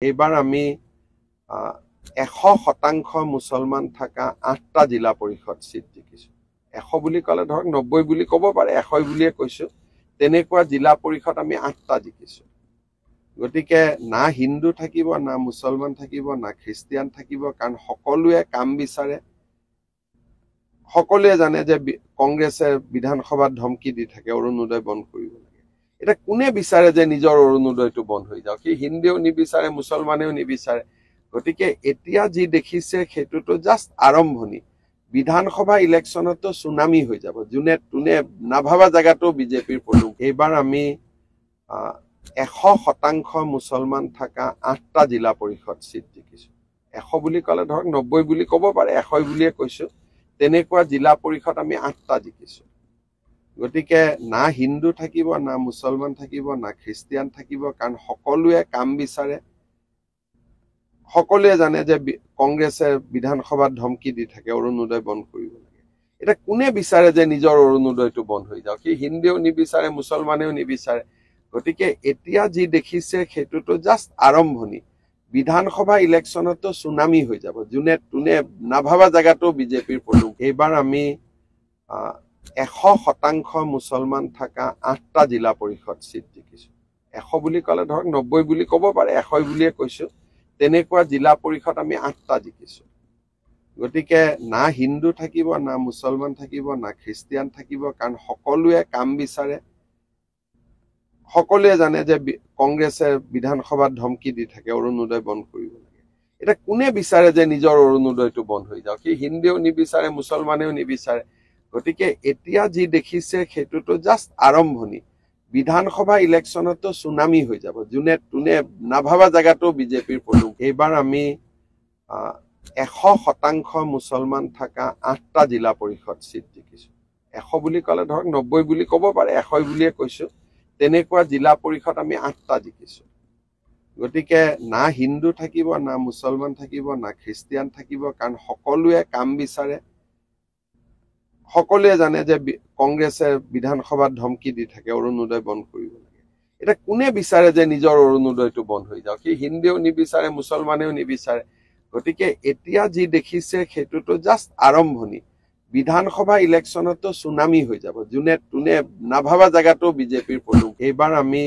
এইবাৰ আমি 100% মুছলমান থকা 8টা জিলা পৰিষদ চিট জিকিছো। 100 বুলি ক'লে ধৰক 90 বুলি ক'ব পাৰে, 100 বুলিয়ে কৈছো। তেনেকুৱা জিলা পৰিষদ আমি 8টা জিকিছো। গতিকে না হিন্দু থাকিব, না মুছলমান থাকিব, না খ্ৰীষ্টিয়ান থাকিব, কাৰণ সকলোৱে কাম বিচাৰে। সকলোৱে জানে যে কংগ্ৰেছে বিধানসভাত ধমকি দি থাকে অৰুণোদয় বন্ধ কৰিব লাগে। এটা কোনে বিচাৰে যে নিজৰ অৰুণোদয়টো বন্ধ হৈ যাওক? সি হিন্দুও নিবিচাৰে, মুছলমানেও নিবিচাৰে। গতিকে এতিয়া যি দেখিছে সেইটোতো জাষ্ট আৰম্ভণি। বিধানসভা ইলেকশ্যনতো সুনামি হৈ যাব। যোনে তোনে নাভাবা জেগাতো বিজেপিৰ পদুম। এইবাৰ আমি 100% মুছলমান থকা 8টা জিলা পৰিষদ চিট জিকিছো। 100 বুলি ক'লে ধৰক 90 বুলি ক'ব পাৰে, 100 বুলিয়ে কৈছো। তেনেকুৱা জিলা পৰিষদ আমি 8টা জিকিছো। গতিকে না হিন্দু থাকিব, না মুছলমান থাকিব, না খ্ৰীষ্টিয়ান থাকিব, কাৰণ সকলোৱে কাম বিচাৰে। সকলোৱে জানে যে কংগ্ৰেছে বিধানসভাত ধমকি দি থাকে অৰুণোদয় বন্ধ কৰিব লাগে। এটা কোনে বিচাৰে যে নিজৰ অৰুণোদয়টো বন্ধ হৈ যাওক? সি হিন্দুও নিবিচাৰে, মুছলমানেও নিবিচাৰে। গতিকে এতিয়া যি দেখিছে সেইটোতো জাষ্ট আৰম্ভণি। বিধানসভা ইলেকশ্যনতো সুনামি হৈ যাব। যোনে তোনে নাভাবা জেগাতো বিজেপিৰ পদুম। এইবাৰ আমি 100% মুছলমান থকা 8টা জিলা পৰিষদ চিট জিকিছো। 100 বুলি ক'লে ধৰক 90 বুলি ক'ব পাৰে, 100 বুলিয়ে কৈছো। তেনেকুৱা জিলা পৰিষদ আমি 8টা জিকিছো। গতিকে না হিন্দু থাকিব, না মুছলমান থাকিব, না খ্ৰীষ্টিয়ান থাকিব, কাৰণ সকলোৱে কাম বিচাৰে। সকলোৱে জানে যে কংগ্ৰেছে বিধানসভাত ধমকি দি থাকে অৰুণোদয় বন্ধ কৰিব লাগে। এটা কোনে বিচাৰে যে নিজৰ অৰুণোদয়টো বন্ধ হৈ যাওক? সি হিন্দুও নিবিচাৰে, মুছলমানেও নিবিচাৰে। গতিকে এতিয়া যি দেখিছে সেইটোতো জাষ্ট আৰম্ভণি। বিধানসভা ইলেকশ্যনতো সুনামি হৈ যাব। যোনে তোনে নাভাবা জেগাতো বিজেপিৰ পদুম। এইবাৰ আমি 100% মুছলমান থকা 8টা জিলা পৰিষদ চিট জিকিছো। 100 বুলি ক'লে ধৰক 90 বুলি ক'ব পাৰে, 100 বুলিয়ে কৈছো। তেনেকুৱা জিলা পৰিষদ আমি 8টা জিকিছো। গতিকে না হিন্দু থাকিব, না মুছলমান থাকিব, না খ্ৰীষ্টিয়ান থাকিব, কাৰণ সকলোৱে কাম বিচাৰে। সকলোৱে জানে যে কংগ্ৰেছে বিধানসভাত ধমকি দি থাকে অৰুণোদয় বন্ধ কৰিব লাগে। এটা কোনে বিচাৰে যে নিজৰ অৰুণোদয়টো বন্ধ হৈ যাওক? সি হিন্দুও নিবিচাৰে, মুছলমানেও নিবিচাৰে। গতিকে এতিয়া যি দেখিছে সেইটোতো জাষ্ট আৰম্ভণি। বিধানসভা ইলেকশ্যনতো সুনামি হৈ যাব। যোনে তোনে নাভাবা জেগাতো বিজেপিৰ পদুম। এইবাৰ আমি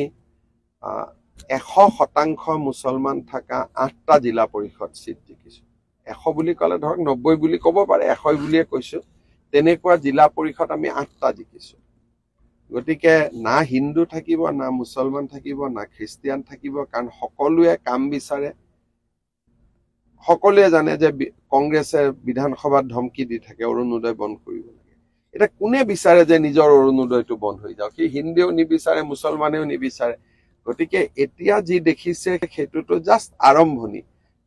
100% মুছলমান থকা 8টা জিলা পৰিষদ চিট জিকিছো। 100 বুলি ক'লে ধৰক 90 বুলি ক'ব পাৰে, 100 বুলিয়ে কৈছো। তেনেকুৱা জিলা পৰিষদ আমি 8টা জিকিছো। গতিকে না হিন্দু থাকিব, না মুছলমান থাকিব, না খ্ৰীষ্টিয়ান থাকিব, কাৰণ সকলোৱে কাম বিচাৰে। সকলোৱে জানে যে কংগ্ৰেছে বিধানসভাত ধমকি দি থাকে অৰুণোদয় বন্ধ কৰিব লাগে। এটা কোনে বিচাৰে যে নিজৰ অৰুণোদয়টো বন্ধ হৈ যাওক? সি হিন্দুও নিবিচাৰে, মুছলমানেও নিবিচাৰে। গতিকে এতিয়া যি দেখিছে সেইটোতো জাষ্ট আৰম্ভণি।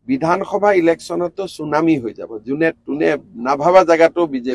বিধানসভা ইলেকশ্যনতো সুনামি হৈ যাব। যোনে তোনে নাভাবা জেগাতো বিজেপি